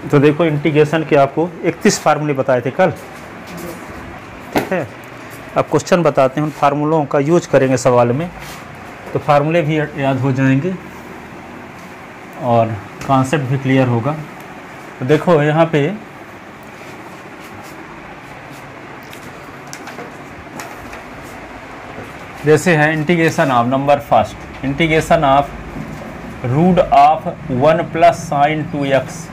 तो देखो इंटीग्रेशन के आपको 31 फार्मूले बताए थे कल, ठीक है। अब क्वेश्चन बताते हैं, उन फार्मूलों का यूज करेंगे सवाल में, तो फार्मूले भी याद हो जाएंगे और कॉन्सेप्ट भी क्लियर होगा। तो देखो यहाँ पे जैसे है integration of number first, integration of root of 1 plus sine 2x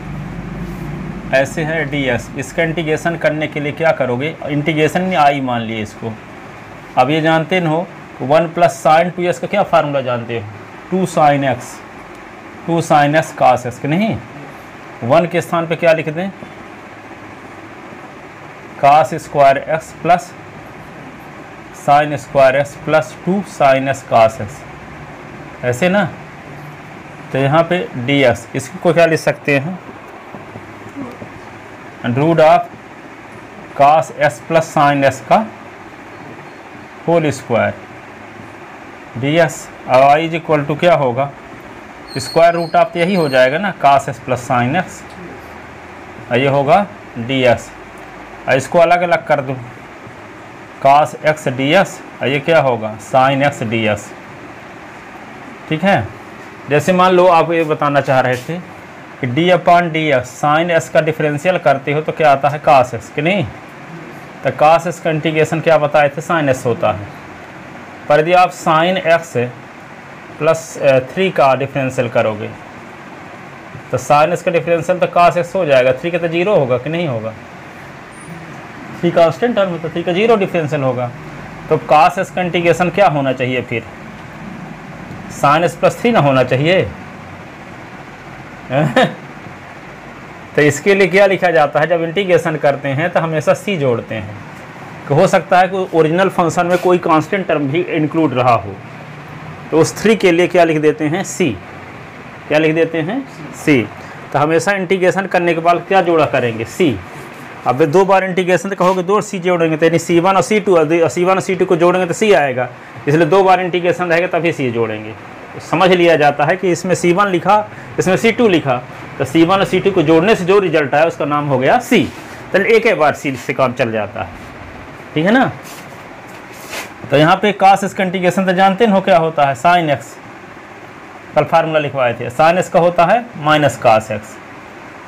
ऐसे है ds। इसका इंटीग्रेशन करने के लिए क्या करोगे, इंटीग्रेशन में आई मान लिए इसको। अब ये जानते न हो 1 प्लस साइन 2x का क्या फार्मूला जानते हो, 2 साइन x cos x, नहीं 1 के स्थान पे क्या लिख दें, cos square x plus sine square x plus 2 sine s cos x, ऐसे ना। तो यहाँ पे dx, इसको क्या लिख सकते हैं, root of cos s plus sine s का होल स्क्वायर dx। अब i इज इक्वल टू क्या होगा, स्क्वायर रूट ऑफ यही हो जाएगा ना, cos s plus sign x, ये होगा dx। इसको अलग अलग कर दूँ, cos x ds, ये क्या होगा साइन x ds, ठीक है। जैसे मान लो आप ये बताना चाह रहे थे कि d upon D X sine s का डिफरेंशियल करते हो तो क्या आता है cos x, कि नहीं। तो cos s का इंटीग्रेशन क्या बताए थे, साइन s होता है। पर यदि आप साइन x प्लस 3 का डिफरेंशियल करोगे तो साइन s का डिफरेंशियल तो cos x हो जाएगा, 3 का तो 0 होगा, कि नहीं होगा, 3 कांस्टेंट टर्म है तो 3 का 0 डिफरेंशियल होगा। तो cos s का इंटीग्रेशन क्या होना चाहिए फिर, साइन s प्लस 3 ना होना चाहिए। तो इसके लिए क्या लिखा जाता है, जब इंटीग्रेशन करते हैं तो हमेशा c जोड़ते हैं, कि हो सकता है कि ओरिजिनल फंक्शन में कोई कांस्टेंट टर्म भी इंक्लूड रहा हो, तो उस 3 के लिए क्या लिख देते हैं c, क्या लिख देते हैं c। तो हमेशा इंटीग्रेशन करने के बाद क्या जोड़ा करेंगे, c। अब 2 बार इंटीग्रेशन तो कहोगे 2 c जोड़ेंगे, तो यानी c1 और c1 और c2 को जोड़ेंगे तो c आएगा, इसलिए 2 बार इंटीग्रेशन रहेगा तभी c जोड़ेंगे। तो समझ लिया जाता है कि इसमें c1 लिखा, इसमें c2 लिखा, तो c1 और c2 को जोड़ने से जो रिजल्ट आया उसका नाम हो गया c। तो एक ही बार c से काम चल जाता है, ठीक है ना। तो यहाँ पे cos s का इंटीग्रेशन तो जानते हो क्या होता है, साइन x, कल फार्मूला लिखवाए थे, साइन s का होता है माइनस cos x।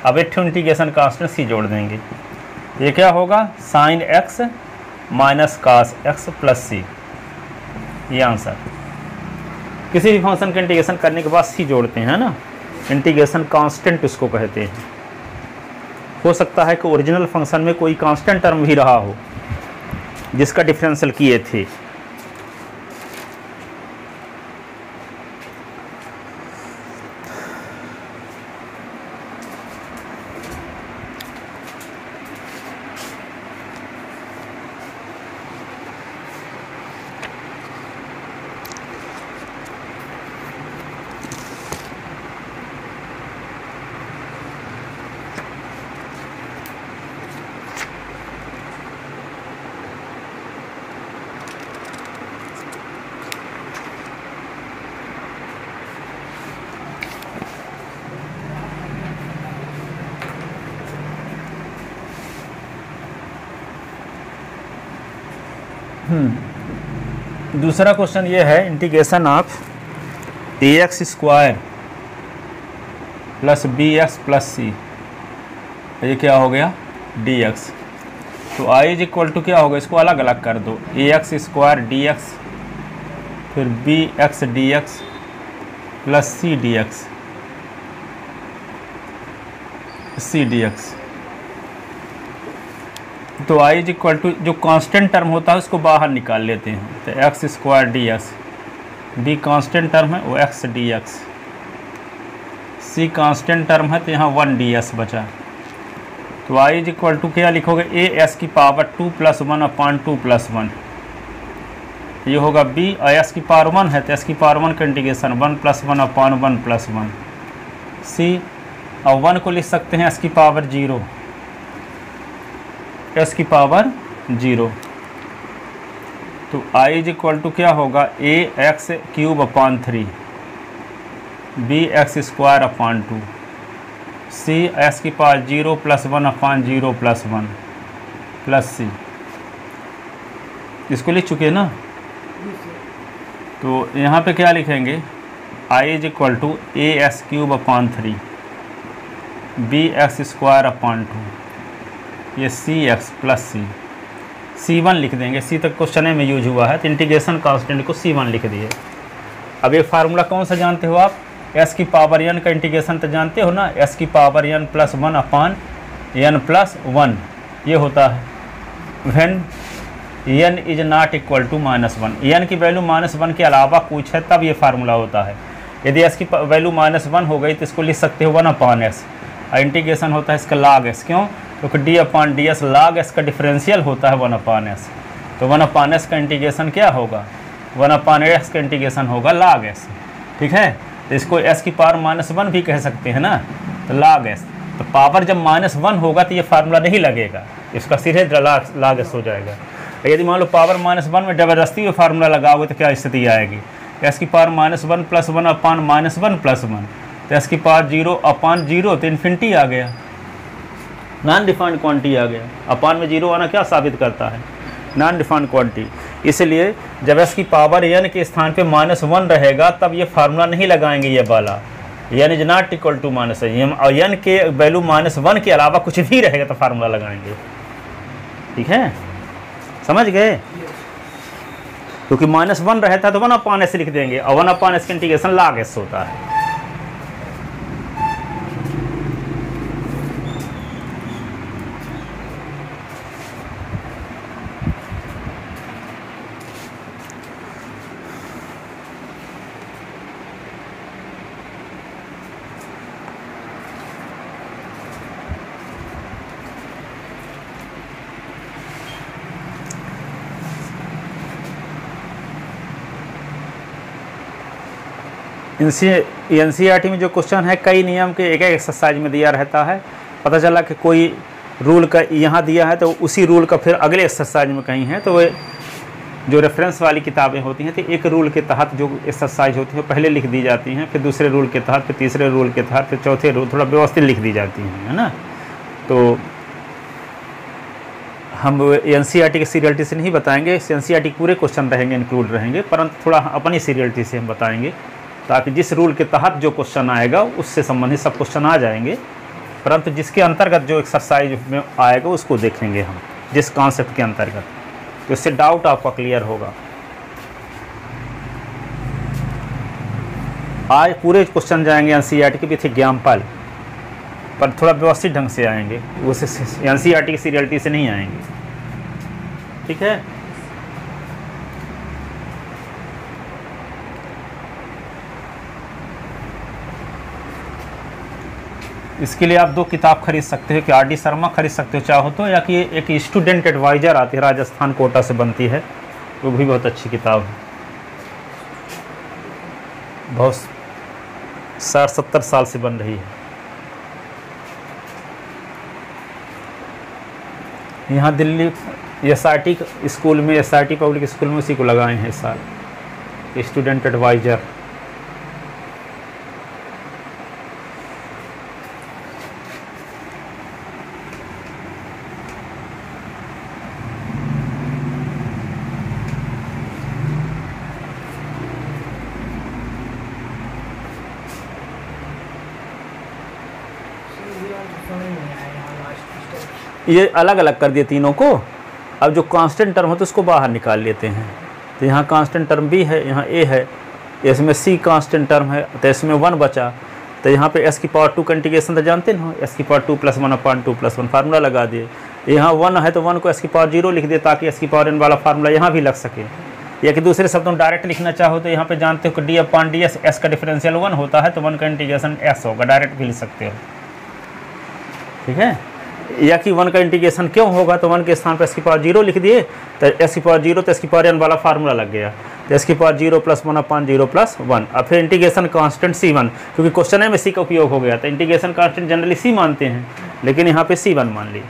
अब एक इंटीग्रेशन कांस्टेंट c जोड़ देंगे, ये क्या होगा sine x minus cos x plus c, ये आंसर। किसी भी फंक्शन का इंटीग्रेशन करने के बाद c जोड़ते हैं ना, इंटीग्रेशन कांस्टेंट उसको कहते हैं। हो सकता है कि ओरिजिनल फंक्शन में कोई कांस्टेंट टर्म भी रहा हो जिसका डिफरेंशियल किए थे। दूसरा क्वेश्चन ये है, integration of ax square plus bx plus c, ये क्या हो गया dx। तो i इज इक्वल टू क्या होगा, इसको अलग अलग कर दो, ax स्क्वायर dx फिर bx dx plus c dx। तो i इज इक्वल टू जो कांस्टेंट टर्म होता है उसको बाहर निकाल लेते हैं, तो x square dx, b constant term है वो x dx, c constant term है तो यहाँ 1 ds बचा। तो i इज इक्वल टू क्या लिखोगे, a s की पावर 2 प्लस 1 अपॉन 2 प्लस 1, ये होगा b, और s की पावर 1 है तो s की पावर 1 का integration 1 plus 1 upon 1 plus 1, c, और 1 को लिख सकते हैं s की पावर 0, s की पावर 0। तो i इज इक्वल टू क्या होगा, a x cube upon 3 b x square upon 2, C S की पावर 0 + 1 अपान 0 + 1 प्लस सी, इसको लिख चुके हैं ना। तो यहाँ पे क्या लिखेंगे, I is equal to AS³ upon 3 BX² upon 2, ये CX प्लस सी, C1 लिख देंगे। सी तक क्वेश्चन में यूज हुआ है, तो इंटीग्रेशन कांस्टेंट को C1 लिख दिए। अब ये फार्मूला कौन सा जानते हो आप, s की पावर n का इंटीग्रेशन तो जानते हो ना, s की पावर n + 1 अपान n + 1 ये होता है when n is not equal to -1, n की वैल्यू -1 के अलावा कुछ है तब ये फार्मूला होता है। यदि s की वैल्यू -1 हो गई तो इसको लिख सकते हो 1/s, और इंटीग्रेशन होता है इसका log s, क्यों, क्योंकि d/ds log s का डिफरेंशियल होता है 1/s, तो 1/s का इंटीग्रेशन क्या होगा, 1/s का इंटीग्रेशन होगा log s, ठीक है। तो इसको s की पावर -1 भी कह सकते हैं ना, तो log s, तो पावर जब -1 होगा तो ये फार्मूला नहीं लगेगा, इसका सीधे log s हो जाएगा। यदि मान लो पावर -1 में ज़बरदस्ती ये फार्मूला लगाओगे तो क्या स्थिति आएगी, s की पावर -1 + 1 अपान -1 + 1, तो s की पावर 0/0 तो इन्फिनिटी आ गया, नॉन डिफाइंड क्वांटिटी आ गया। अपान में 0 आना क्या साबित करता है, नॉन डिफाइंड क्वांटिटी। इसलिए जब s की पावर n के स्थान पे -1 रहेगा तब ये फार्मूला नहीं लगाएंगे ये वाला, n is not equal to -1, और n के वैल्यू -1 के अलावा कुछ भी रहेगा तो फार्मूला लगाएंगे, ठीक है, समझ गए। क्योंकि -1 रहता है तो 1/s लिख देंगे, और 1/s का इंटीग्रेशन log s होता है। NCERT में जो क्वेश्चन है कई नियम के एक एक्सरसाइज में दिया रहता है, पता चला कि कोई रूल का यहाँ दिया है तो उसी रूल का फिर अगले एक्सरसाइज में कहीं है, तो वे जो रेफरेंस वाली किताबें होती हैं तो एक रूल के तहत जो एक्सरसाइज होती है पहले लिख दी जाती हैं, फिर दूसरे रूल के तहत, फिर तीसरे रूल के तहत, फिर चौथे रूल, थोड़ा व्यवस्थित लिख दी जाती हैं, है ना। तो हम NCERT के सीरियलिटी से नहीं बताएंगे, NCERT पूरे क्वेश्चन रहेंगे, इंक्लूड रहेंगे, परंतु थोड़ा अपनी सीरियलिटी से हम बताएंगे, ताकि जिस रूल के तहत जो क्वेश्चन आएगा उससे संबंधित सब क्वेश्चन आ जाएंगे, परंतु जिसके अंतर्गत जो एक्सरसाइज में आएगा उसको देखेंगे हम, जिस कॉन्सेप्ट के अंतर्गत, तो इससे डाउट आपका क्लियर होगा। आज पूरे क्वेश्चन जाएंगे NCERT के विथ एग्जाम्पल, पर थोड़ा व्यवस्थित ढंग से आएंगे, उसे NCERT की सीरियलिटी से नहीं आएंगे, ठीक है। इसके लिए आप 2 किताब खरीद सकते हो, कि RD शर्मा खरीद सकते हो चाहो तो, या कि एक स्टूडेंट एडवाइज़र आती है, राजस्थान कोटा से बनती है, वो भी बहुत अच्छी किताब है, बहुत 60-70 साल से बन रही है। यहाँ दिल्ली SRT स्कूल में, SRT पब्लिक स्कूल में उसी को लगाए हैं इस साल, स्टूडेंट एडवाइज़र। ये अलग अलग कर दिए तीनों को। अब जो कांस्टेंट टर्म हो तो उसको बाहर निकाल लेते हैं, तो यहाँ कांस्टेंट टर्म B है, यहाँ A है, इसमें C कांस्टेंट टर्म है, तो इसमें 1 बचा, तो यहाँ पे s की पावर 2 का इंटीग्रेशन तो जानते हो, s की पावर 2 + 1/2 + 1 फार्मूला लगा दिए। यहाँ 1 है तो 1 को s की पावर 0 लिख दिए, ताकि s की पावर n वाला फार्मूला यहाँ भी लग सके। या कि दूसरे शब्दों में डायरेक्ट लिखना चाहो तो यहाँ पे जानते हो कि d/ds s का डिफरेंशियल 1 होता है, तो 1 का इंटीग्रेशन s होगा, डायरेक्ट भी लिख सकते हो, ठीक है। या कि 1 का इंटीग्रेशन क्यों होगा, तो 1 के स्थान पर s की पावर 0 लिख दिए, तो s की पावर 0 तो s की पावर n वाला फार्मूला लग गया, तो s की पावर 0 + 1/0 + 1। अब फिर इंटीग्रेशन कांस्टेंट C1, क्योंकि क्वेश्चन में C का उपयोग हो गया, तो इंटीग्रेशन कांस्टेंट जनरली C मानते हैं, लेकिन यहाँ पे C1 मान ली,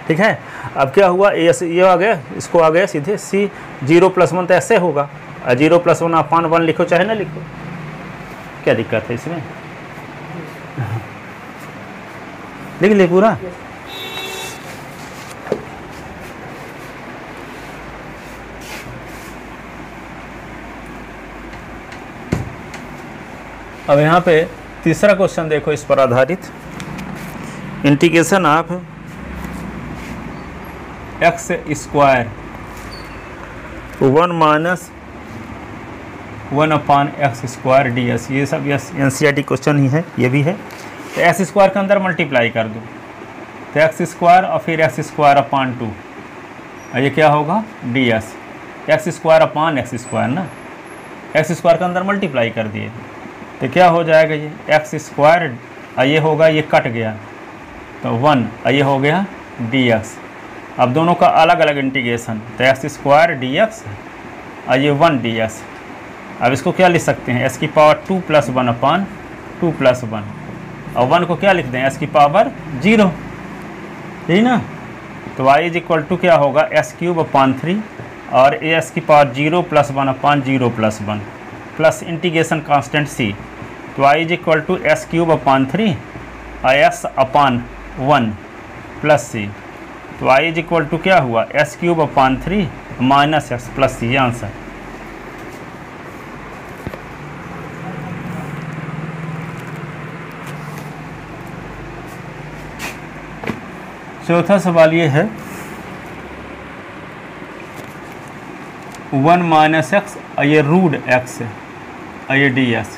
ठीक है। अब क्या हुआ, ये आ गया, इसको आ गया सीधे C 0 + 1 तो ऐसे होगा, 0 + 1/1 लिखो चाहे ना लिखो, क्या दिक्कत है इसमें। लिख ले पूरा। अब यहाँ पे तीसरा क्वेश्चन देखो इस पर आधारित, integration of x square 1 minus 1 upon x square d S, ये सब NCERT क्वेश्चन ही है, ये भी है। तो एक्स स्क्वायर के अंदर मल्टीप्लाई कर दो, तो एक्स स्क्वायर और फिर एक्स स्क्वायर अपान 2, और ये क्या होगा डी एस, एक्स स्क्वायर अपान एक्स स्क्वायर ना, एक्स स्क्वायर के अंदर मल्टीप्लाई कर दिए तो क्या हो जाएगा ये एक्स स्क्वायर, ये होगा ये कट गया तो 1, ये हो गया डी एक्स। अब दोनों का अलग अलग इंटीग्रेशन, तो एक्स स्क्वायर डी एक्स और ये 1 डी एक्स। अब इसको क्या लिख सकते हैं, एस की पावर 2 + 1 अपान 2 + 1, और 1 को क्या लिख दें एस की पावर 0, यही ना। तो y = क्या होगा s³ अपान 3 और ए एस की power 0 + 1 upon 0 + 1 plus integration constant c। तो y = s³ अपान 3 और s अपान 1 प्लस c। तो y = क्या हुआ s³ अपान 3 minus x plus c, answer. चौथा सवाल ये है 1 माइनस एक्स और ये रूट एक्स और ये डी एस।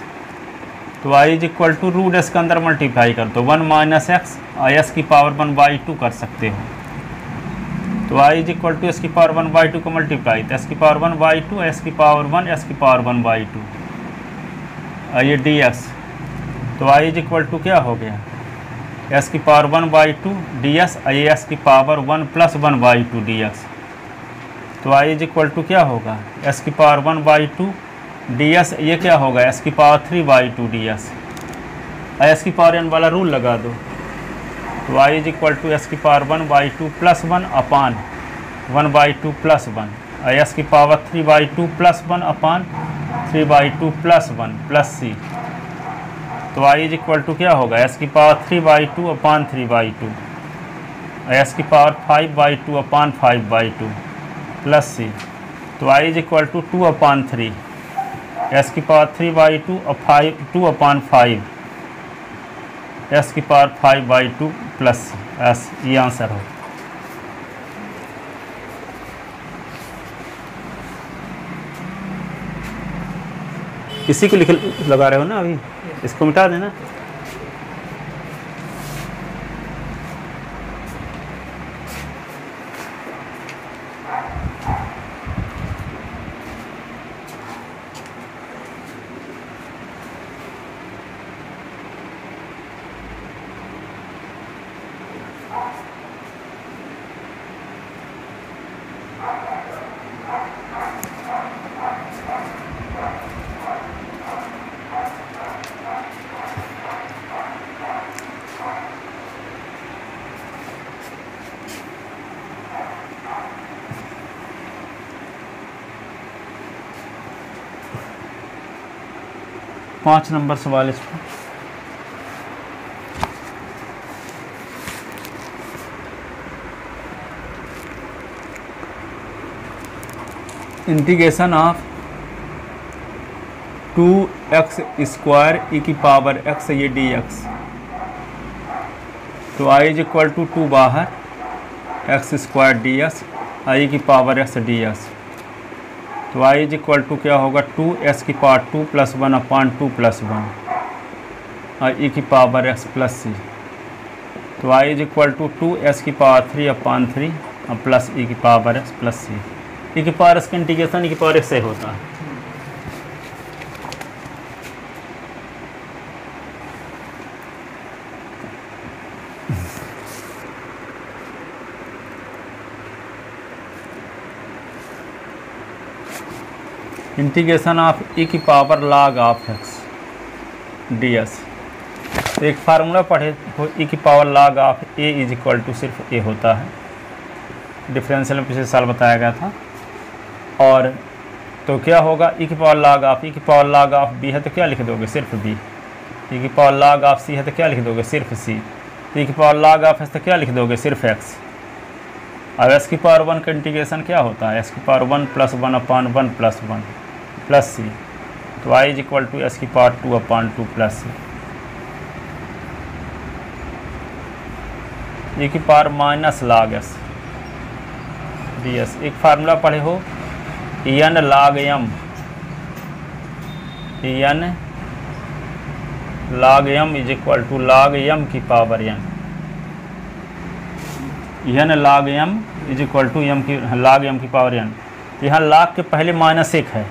तो y = रूट एस के अंदर मल्टीप्लाई कर दो, 1 माइनस एक्स और एस की पावर 1/2 कर सकते हो। तो y = एस की पावर 1/2 को मल्टीप्लाई, तो एस की पावर 1/2, एस की पावर 1, एस की पावर 1/2 और ये डी एक्स। तो y = क्या हो गया एस की पावर 1/2 डी एस, ये एस की पावर 1 + 1/2 डी एक्स। तो y = क्या होगा एस की पावर 1/2 डी एस, ये क्या होगा एस की पावर 3/2 डी एस। एस की पावर n वाला रूल लगा दो। तो y = एस की पावर 1/2 + 1 अपान 1/2 + 1 और एस की पावर 3/2 + 1 अपान 3/2 + 1 प्लस c। तो y = क्या होगा एस की पावर 3/2 अपान 3/2 और एस की पावर 5/2 अपान 5/2 प्लस c। तो y = 2 अपान 3, एस की पावर 3/2 और 2 अपान 5, एस की पावर 5/2 प्लस s, ये आंसर हो। इसी को लिख लगा रहे हो ना, अभी इसको मिटा देना। पाँच नंबर सवाल इस पर, इंटीग्रेशन ऑफ 2x² e की पावर x, ये dx। तो y = 2 बाहर x² ds i की पावर x ds। तो y = क्या होगा 2s की पावर 2 + 1 अपान 2 + 1 और e की पावर x प्लस c। तो y = 2s की पावर 3 अपान 3 और प्लस e की power x plus c। e की पावर x का इंटीग्रेशन e की पावर x से होता है। इंटीग्रेशन ऑफ e की power log of x ds। तो एक फार्मूला पढ़े हो, e की पावर log ऑफ a = सिर्फ a होता है, डिफरेंशियल में पिछले साल बताया गया था। और तो क्या होगा e की पावर log ऑफ b है तो क्या लिख दोगे सिर्फ b, e की पावर log ऑफ c है तो क्या लिख दोगे सिर्फ c। तो e की पावर log ऑफ x तो क्या लिख दोगे, सिर्फ x। अब s की पावर 1 का इंटीग्रेशन क्या होता है, s की पावर 1 + 1/1 + 1 प्लस c, तो y = s की पावर 2/2 प्लस c, e की पावर -log s ds। एक फार्मूला पढ़े हो, n log m, n log m = log m की power n, n log m = m की log m की पावर n। यहाँ log के पहले -1 है,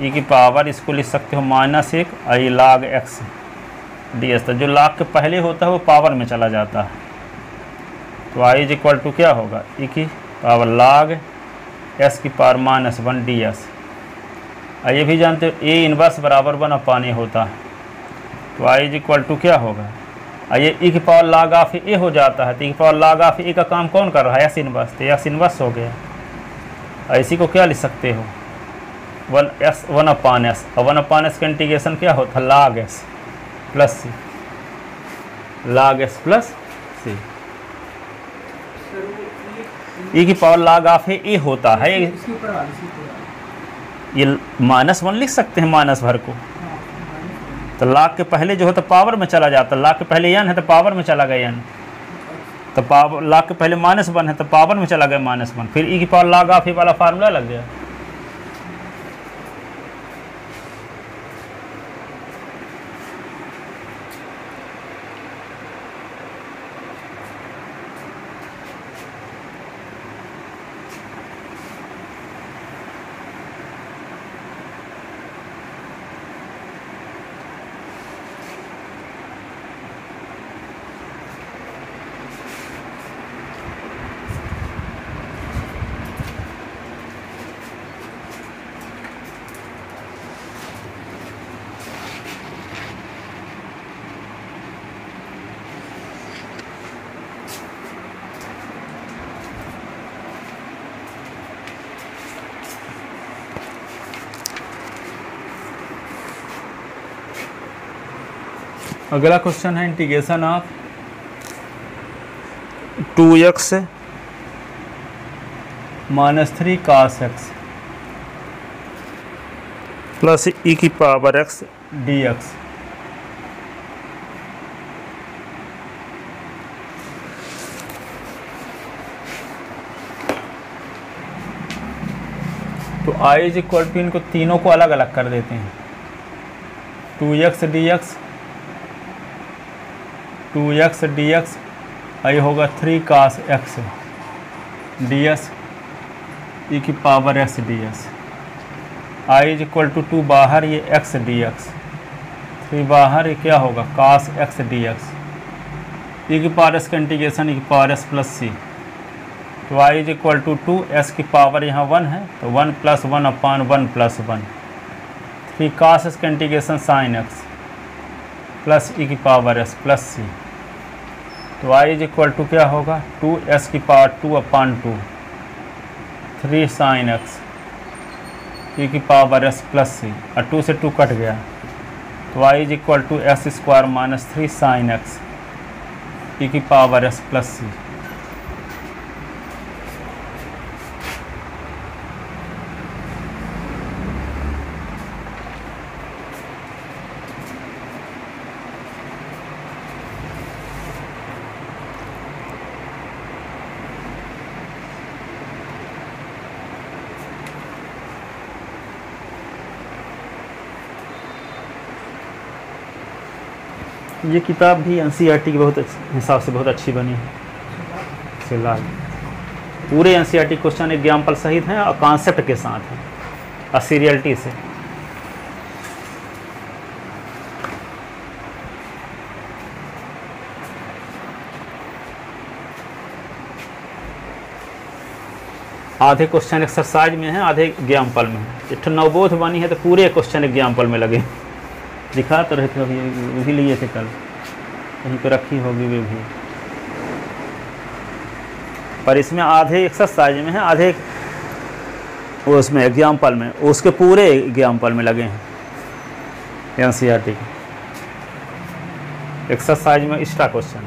e की पावर इसको लिख सकते हो -1 i log x ds। तो जो log के पहले होता है वो पावर में चला जाता है, तो i = क्या होगा, e की पावर log s की पावर -1 ds। ये भी जानते हो a इनवर्स बराबर 1/a होता है, तो i = क्या होगा, ये e की पावर log ऑफ a हो जाता है, तो e की पावर log ऑफ a का काम कौन कर रहा है, s इनवर्स, तो s इनवर्स हो गया। इसी को क्या लिख सकते हो, 1/s। 1/s का इंटीग्रेशन क्या होता है, log s plus c, log s plus c। e की पावर log ऑफ a होता है, ये -1 लिख सकते हैं, माइनस भर को, तो log के पहले जो है तो पावर में चला जाता है, log के पहले n है तो पावर में चला गया n, तो पावर log के पहले -1 है तो पावर में चला गया -1, फिर e की पावर log ऑफ a वाला फार्मूला लग गया। अगला क्वेश्चन है integration of 2x - 3 cos x plus e की पावर x dx। तो i = इनको तीनों को अलग अलग कर देते हैं, 2x dx आई होगा 3 cos x ds e की पावर x ds। i = 2 बाहर, ये x dx, 3 बाहर, ये क्या होगा cos x dx। e की पावर s का इंटीग्रेशन e की पावर s प्लस c, तो i = 2, s की पावर यहाँ 1 है तो 1 + 1/1 + 1, 3 cos s का integration sin x plus e की पावर s प्लस c, तो i = क्या होगा 2s की पावर 2/2, 3 sin x e की पावर s प्लस c, और 2 से 2 कट गया, तो i = s² - 3 sin x e की पावर s प्लस c। ये किताब भी NCERT के बहुत हिसाब से बहुत अच्छी बनी है, फिलहाल पूरे NCERT क्वेश्चन एग्जाम्पल सहित हैं और कॉन्सेप्ट के साथ हैं और सीरियलिटी से। आधे क्वेश्चन एक्सरसाइज में है, आधे एग्जाम्पल में है। एक नवबोध बनी है तो पूरे क्वेश्चन एग्जाम्पल में लगे, दिखा तो रहे थे, अभी वो भी लिए थे कल, कहीं पर रखी होगी वे भी, पर इसमें आधे एक्सरसाइज में है, आधे वो उसमें एग्जाम्पल में, उसके पूरे एग्जाम्पल में लगे हैं NCERT के। एक्सरसाइज में एक्स्ट्रा क्वेश्चन।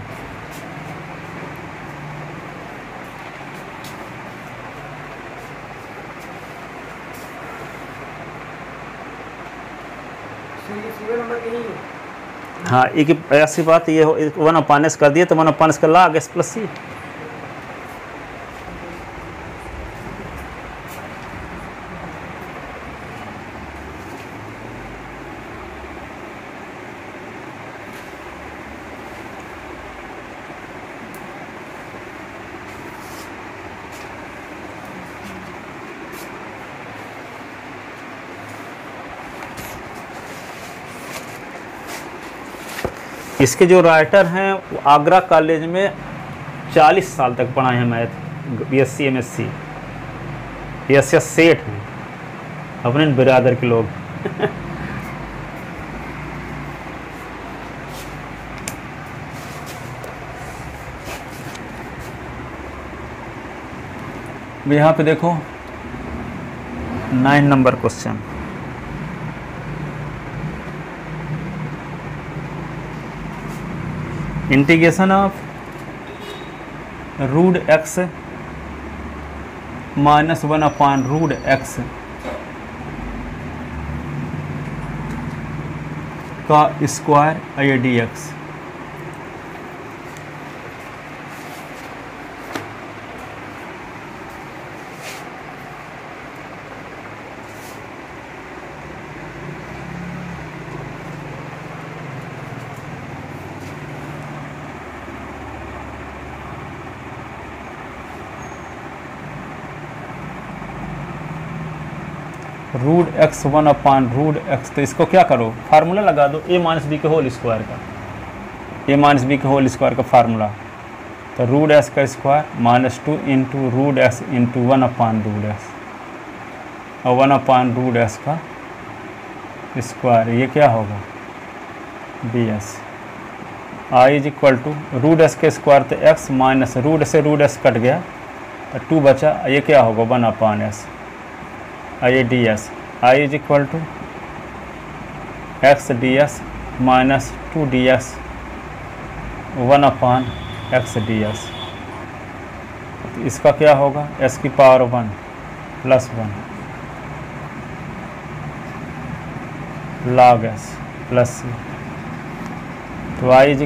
हाँ, एक ऐसी बात ये हो, 1/s कर दिए तो 1/s का log s + c। इसके जो राइटर हैं वो आगरा कॉलेज में 40 साल तक पढ़ाए हैं मैथ, BSc MSc। ये सेठ हैं, अपने बिरादर के लोग। यहाँ पे देखो 9 number question. Integration of √x - 1/√x का स्क्वायर dx। √x 1/√x, तो इसको क्या करो, फार्मूला लगा दो a - b के होल स्क्वायर का, a - b के होल स्क्वायर का फार्मूला। तो √s का स्क्वायर -2 × √s × 1/√s और 1/√s का स्क्वायर, ये क्या होगा ds। i = √s के स्क्वायर तो x माइनस रूट से √s कट गया तो 2 बचा, ये क्या होगा 1/s ds। i = x ds minus 2ds 1/x ds। तो इसका क्या होगा s की पावर 1 + 1 log s + c। तो i =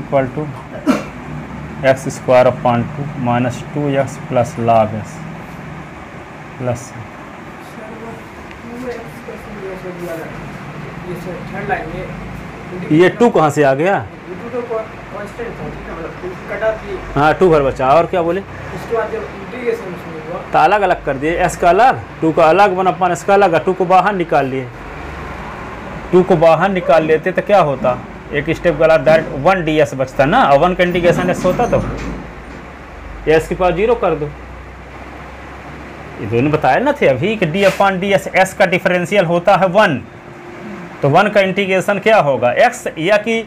x² minus 2x + log s + c। ये 2 कहाँ से आ गया? हाँ 2 भर बचा, और क्या बोले? तो अलग अलग कर दिए, s का अलग 2 का अलग 1/s का अलग, 2 को बाहर निकाल लिए। 2 को बाहर निकाल लेते तो क्या होता, एक स्टेप गला डायरेक्ट 1ds बचता ना, और 1 का इंटीग्रेशन s होता तो s की पावर 0 कर दो। ये दोनों बताया ना थे अभी कि d/ds s का डिफरेंशियल होता है 1, तो 1 का इंटीग्रेशन क्या होगा x, या कि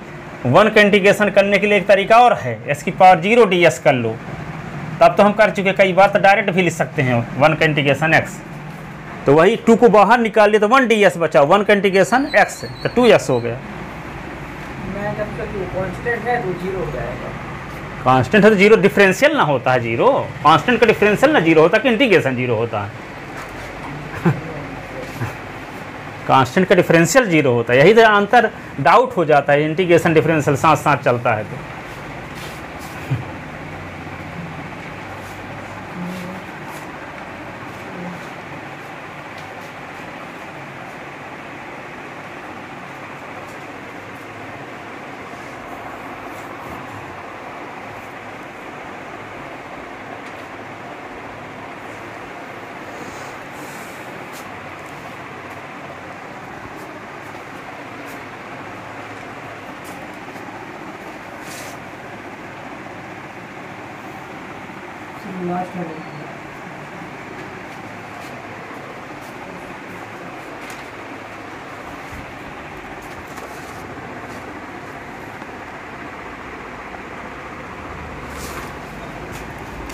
1 का इंटीग्रेशन करने के लिए एक तरीका और है, s की पावर 0 ds कर लो। तब तो हम कर चुके कई बार, तो डायरेक्ट भी लिख सकते हैं 1 का इंटीग्रेशन x। तो वही 2 को बाहर निकाल लिए तो 1ds बचा, 1 का इंटीग्रेशन x तो 2x हो गया। कांस्टेंट है तो 0 डिफरेंशियल ना होता है 0, कांस्टेंट का डिफरेंशियल ना 0 होता कि इंटीग्रेशन 0 होता है। कांस्टेंट का डिफरेंशियल 0 होता है, यही तो अंतर डाउट हो जाता है, इंटीग्रेशन डिफरेंशियल साथ साथ चलता है तो।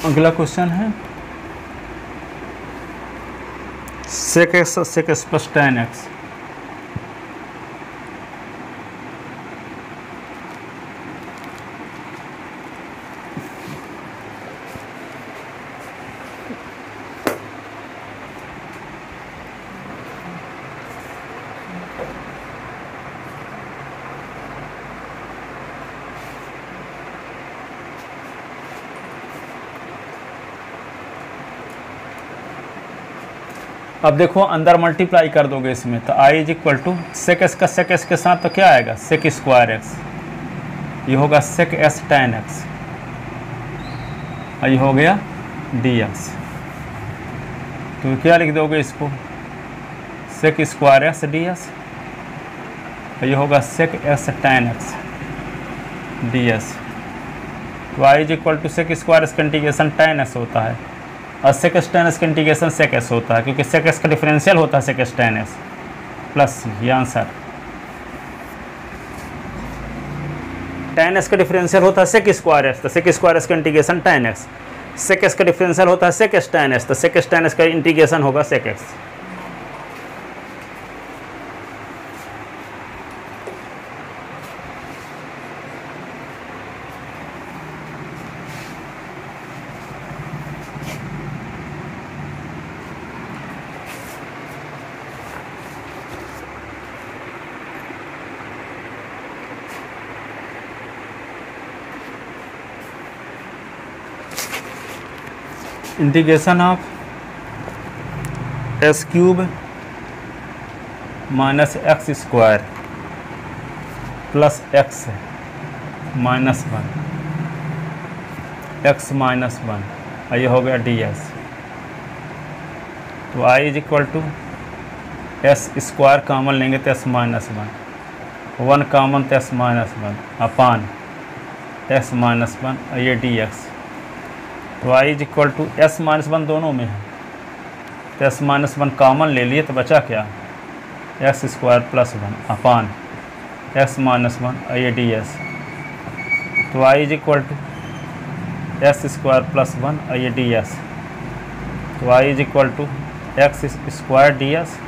अगला क्वेश्चन है sec x plus tan x। अब देखो अंदर मल्टीप्लाई कर दोगे इसमें, तो I is equal to sec x का सेक एस के साथ तो क्या आएगा, सेक स्क्वायर एक्स, ये होगा सेक एस टेन एक्स, ये हो गया डी एक्स। तो क्या लिख दोगे इसको, sec square x D x, ये होगा sec x tan x D x. तो I is equal to sec square x का इंटीग्रेशन टेन एक्स होता है, और सेक एस टेन एस का इंटीग्रेशन सेक एस होता है, क्योंकि सेक एस का डिफरेंशियल होता है sec x tan x plus ये आंसर। टेन एस का डिफरेंशियल होता है सेक स्क्वायर एस, तो सेक स्क्वायर एस का integration tan x, sec x का डिफरेंशियल होता है सेक एस टेन एस, तो सेक एस टेन एस का इंटीग्रेशन होगा sec x. Integration of x cube minus x square plus x minus one, x minus one, ये हो गया d x. तो I is equal to x square common लेंगे तो S minus one common तो S minus one upon x minus one, ये d x. तो I is equal to S minus one दोनों में है, तो एस माइनस वन कॉमन ले लिए तो बचा क्या, x square plus one upon x minus one, ये डी एस। तो I is equal to x square plus one, ये डी एस। तो I is equal to x square d x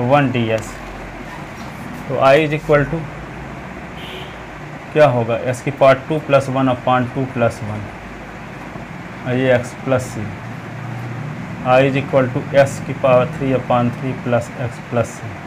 one d x. तो I is equal to क्या होगा, x की power two plus one upon two plus one, ये x plus c. I is equal to x की power three upon three plus X plus C.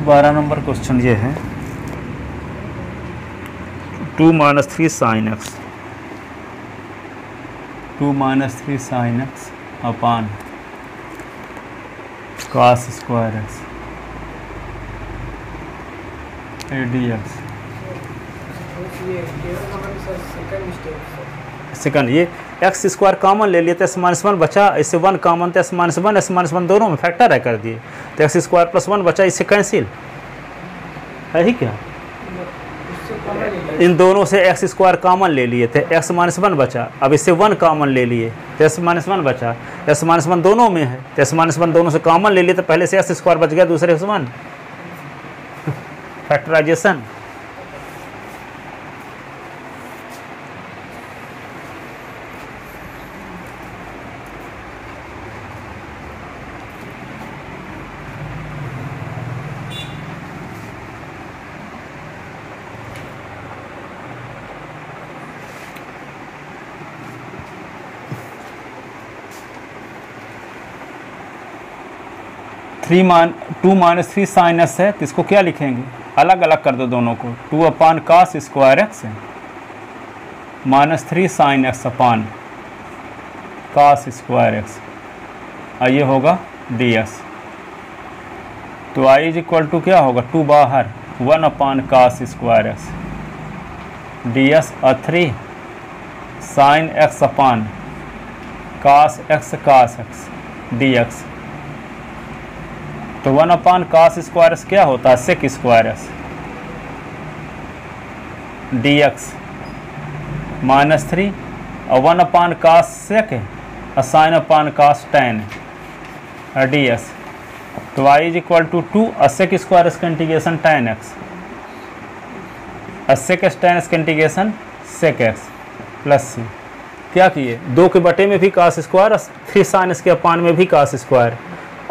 बारह नंबर question ये है, two minus three sine X, two minus three sine x upon cos square x D X. Second ये x square common ले लिए तो S minus one बचा, इससे वन कॉमन तो एस माइनस वन दोनों में फैक्टर है कर दिए, तो एक्स स्क्वायर प्लस वन बचा, इससे कैंसिल है ही क्या, इन दोनों से एक्स स्क्वायर कॉमन ले लिए थे, एक्स माइनस वन बचा, अब इससे वन कॉमन ले लिए तो एस माइनस वन बचा, एस माइनस वन दोनों में है तो एस माइनस वन दोनों से कॉमन ले लिए तो पहले से एक्स स्क्वायर बच गया, दूसरे से one, factorisation. Two minus three sine S है तो इसको क्या लिखेंगे, अलग अलग कर दो दोनों को, two upon cos square X है minus three sine x upon cos square X, ये होगा डी एस। तो आई इज इक्वल टू क्या होगा, टू बाहर one upon cos square x D x और three sine x upon cos x D x. तो 1 अपान कास स्क्वायर एस क्या होता है, sec square x d x -3 और 1 अपान cos sec sine upon cos tan d x. तो y is equal to 2 sec square x का integration tan x sec x tan x का integration sec x plus c. क्या किए, 2 के बटे में भी कास स्क्वायर, 3 साइन एस के अपान में भी कास स्क्वायर।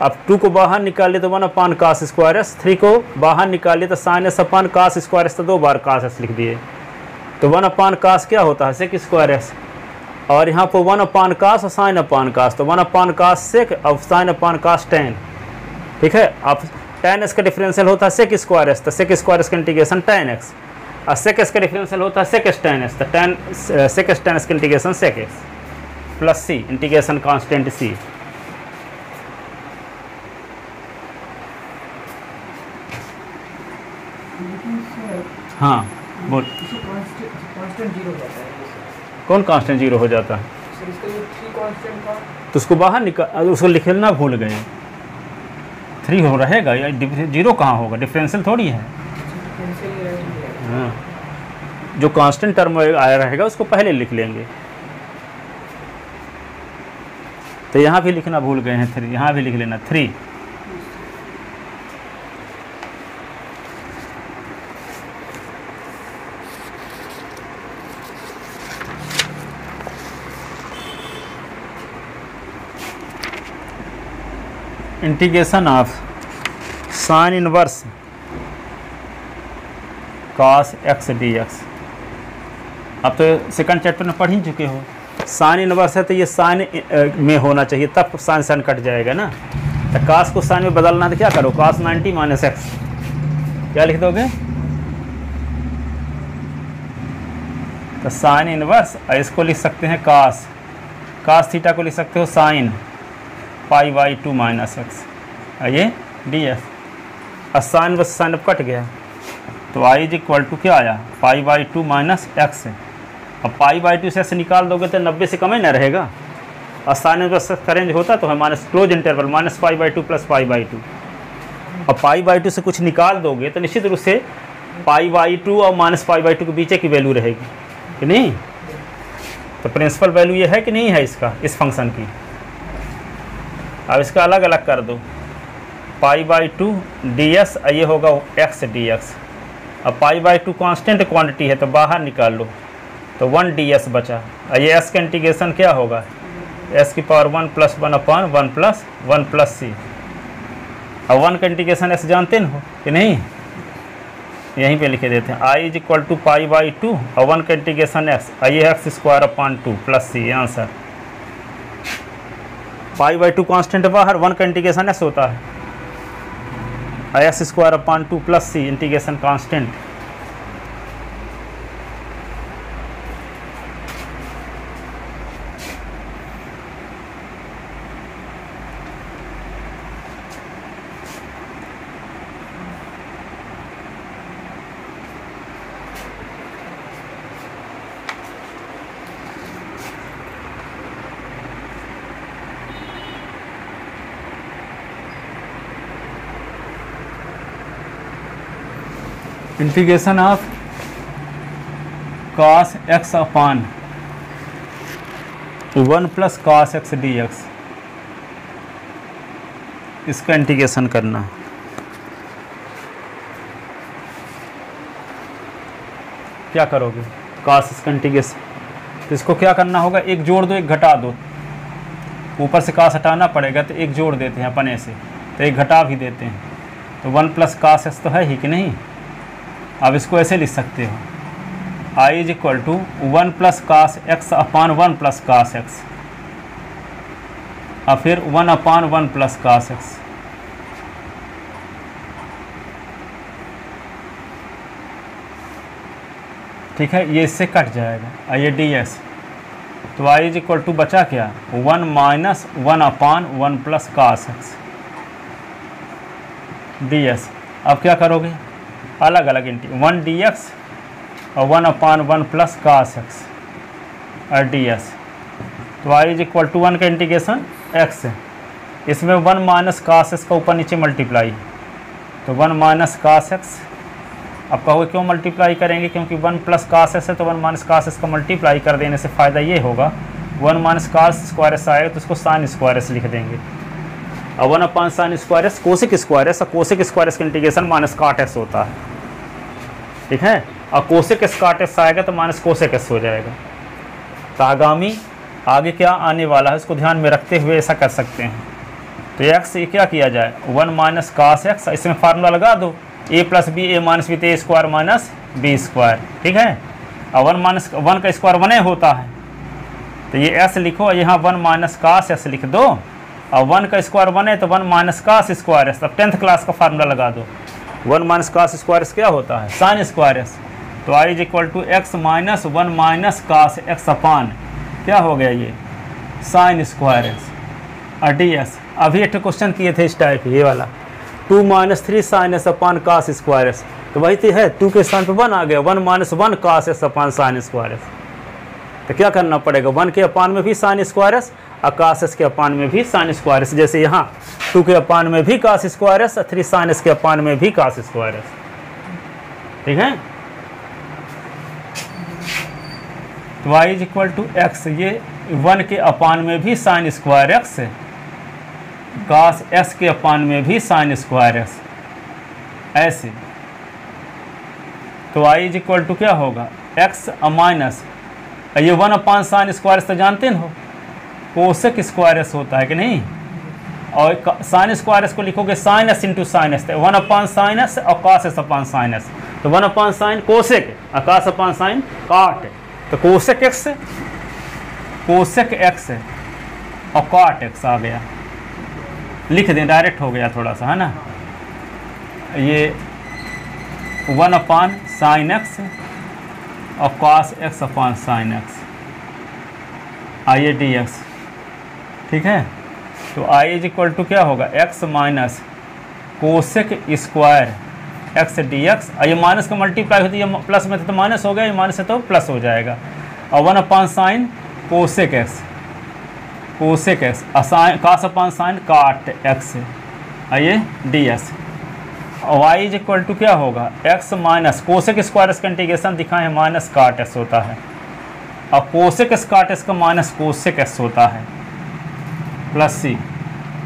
अब 2 को बाहर निकाल लिए तो 1 अपान कास स्क्वायर एस, 3 को बाहर निकाल लिए तो sine S upon cos square S, तो 2 बार कास एस लिख दिए। तो 1 अपान कास क्या होता है, सेक स्क्वायर एस, और यहाँ पर 1 अपान कास और साइन अपान कास, तो 1 अपान कास सेक और साइन अपान कास टेन। ठीक है, अब टेन एस का डिफरेंशियल होता है सेक स्क्वायर एस, तो सेक स्क्वायर एस का इंटीग्रेशन टेन एक्स, और सेक एस का डिफरेंशियल होता है सेक एस टेन एस, तो सेक एस टेन एस का integration sec x plus c, integration constant सी। हाँ बोल, कौन कांस्टेंट जीरो हो जाता है, तो उसको बाहर निकाल, उसको लिखना भूल गए, 3 हो रहेगा या जीरो कहाँ होगा, डिफरेंशियल थोड़ी है। हाँ, जो कांस्टेंट टर्म आया रहेगा उसको पहले लिख लेंगे। तो यहाँ भी लिखना भूल गए हैं 3, यहाँ भी लिख लेना 3। Integration of sine inverse cos x D x. अब तो सेकंड चैप्टर में पढ़ ही चुके हो, साइन इनवर्स है तो ये साइन में होना चाहिए, तब साइन साइन कट जाएगा ना। तो कास को साइन में बदलना तो क्या करो, कास 90 माइनस एक्स, क्या लिख दोगे, तो साइन इनवर्स, इसको लिख सकते हैं कास, कास थीटा को लिख सकते हो sine pi by 2 minus x, ये डी एस। साइन बस साइन अब कट गया, तो आई इज इक्वल टू क्या आया, पाई बाई 2 माइनस एक्स। अब पाई बाई 2 से निकाल दोगे तो 90 से कम ही ना रहेगा, और साइन बस करेंज होता तो है minus close interval minus pi by 2 plus pi by 2। अब पाई बाई 2 से कुछ निकाल दोगे तो निश्चित रूप से पाई बाई 2 और माइनस पाई बाई 2 के बीच की वैल्यू रहेगी कि नहीं। तो प्रिंसिपल वैल्यू ये है कि नहीं है इसका, इस फंक्शन की। अब इसका अलग अलग कर दो, पाई बाई 2 डी एस, ये होगा एक्स डी एक्स। अब पाई बाई 2 कॉन्स्टेंट क्वांटिटी है तो बाहर निकाल लो, तो 1 डी एस बचा। ये एस का इंटीग्रेशन क्या होगा, एस की power 1 plus 1 upon 1 plus 1 plus सी। अब 1 का इंटीग्रेशन एस जानते हो कि नहीं, यहीं पे लिखे देते हैं, I is equal to pi by 2 और 1 का इंटीग्रेशन एक्स, ये x square upon 2 plus C, answer. Pi by 2 constant बाहर, 1 का इंटीग्रेशन एस होता है, x square upon 2 plus c, integration constant. Integration of cos x upon 1 plus cos x D x, इसका integration करना। क्या करोगे, cos इसका इंटीग्रेशन, तो इसको क्या करना होगा, एक जोड़ दो एक घटा दो, ऊपर से कॉस हटाना पड़ेगा तो एक जोड़ देते हैं अपने से, तो एक घटा भी देते हैं, तो 1 प्लस कॉस एक्स तो है ही कि नहीं। अब इसको ऐसे लिख सकते हो, I is equal to 1 plus cos x upon 1 plus cos x, और फिर 1 अपान 1 प्लस कास एक्स। ठीक है, ये इससे कट जाएगा, ये डी एस। तो आई इज इक्वल टू बचा क्या, 1 minus 1 upon 1 plus cos x D S. अब क्या करोगे, अलग अलग 1 डी एक्स और 1 अपान 1 प्लस कास एक्स और डी एस। तो आई इज इक्वल टू 1 का इंटीग्रेशन एक्स है, इसमें 1 माइनस कास एक्स का ऊपर नीचे मल्टीप्लाई, तो 1 माइनस कास एक्स। अब कहोगे क्यों मल्टीप्लाई करेंगे, क्योंकि 1 प्लस कास एक्स है तो 1 माइनस कास एक्स का मल्टीप्लाई कर देने से फ़ायदा ये होगा 1 माइनस कास स्क्वायर एस आएगा तो उसको साइन स्क्वायर एस लिख देंगे। अब 1 upon sine square S cosec square x, और कोसेक स्क्वायर एस का इंटीग्रेशन माइनस काट एस होता है, ठीक है। और कोसेक एस काट एस आएगा तो माइनस कोसेक एस हो जाएगा। तो आगामी आगे क्या आने वाला है उसको ध्यान में रखते हुए ऐसा कर सकते हैं। तो एक्स ये क्या किया जाए 1 माइनस कास एक्स, इसमें फार्मूला लगा दो a plus B A minus B तो A square minus B square, ठीक है। और 1 माइनस 1 का स्क्वायर 1 होता है, तो ये एस लिखो और यहाँ 1 माइनस कास एस लिख दो, और 1 का स्क्वायर 1 है तो 1 माइनस कास स्क्वायर एस। अब 10th क्लास का फार्मूला लगा दो, 1 माइनस कास स्क्वायर एस क्या होता है साइन स्क्वायर एस। तो I is equal to x minus 1 minus cos x upon क्या हो गया ये साइन स्क्वायर एस और डी एस। अभी एक क्वेश्चन किए थे इस टाइप ये वाला 2 minus 3 sine S upon cos square S, तो वही तो है 2 के स्थान पे 1 आ गया 1 minus 1 cos S upon sine square S. तो क्या करना पड़ेगा 1 के अपान में भी साइन स्क्वायर एस और कास एस के अपान में भी साइन स्क्वायर एस, जैसे यहाँ 2 के अपान में भी कास स्क्वायर एस और 3 साइन एस के अपान में भी कास स्क्वायर एस, ठीक है। तो y is equal to X, ये 1 के अपान में भी sine square X, cos S के अपान में भी साइन स्क्वायर एस, ऐसे। तो y इज इक्वल टू क्या होगा एक्स माइनस ये 1 अपान साइन स्क्वायर एस तो जानते हो कोसेक स्क्वायर एस होता है कि नहीं, और साइन स्क्वायर एस को लिखोगे sine S into sine S, 1 upon sine S और cos S upon sine S, तो 1 अपान साइन कोसेक और कास अपान साइन काट, तो कोसेक एक्स और काट एक्स आ गया, लिख दें डायरेक्ट हो गया थोड़ा सा, है ना। ये 1 अपान साइन एक्स और कास एक्स अपान साइन एक्स आइए डी एक्स, ठीक है। तो आई इज इक्वल टू क्या होगा x minus cosec square x D x, और ये माइनस का मल्टीप्लाई होती है प्लस में तो माइनस हो गया, ये माइनस है तो प्लस हो जाएगा, और 1 अपान साइन कोसेक एक्स और कास अपान साइन काट एक्स, आइए डी एस। और वाई इज इक्वल टू क्या होगा x minus cosec square x का इंटीग्रेशन दिखाए हैं माइनस काट एस होता है, और कोसेक एस काट एस का माइनस कोसेक एस होता है प्लस सी।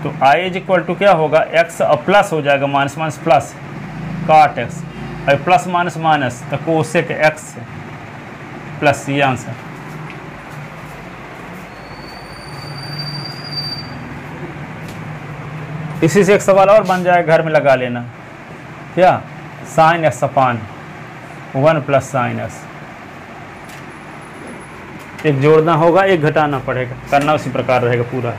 तो आई इज इक्वल टू क्या होगा एक्स और प्लस हो जाएगा minus minus plus cot X, और प्लस माइनस माइनस तो कोसेक एक्स प्लस सी आंसर। इसी से एक सवाल और बन जाए घर में लगा लेना, क्या sine S upon 1 plus sine S, एक जोड़ना होगा एक घटाना पड़ेगा, करना उसी प्रकार रहेगा पूरा।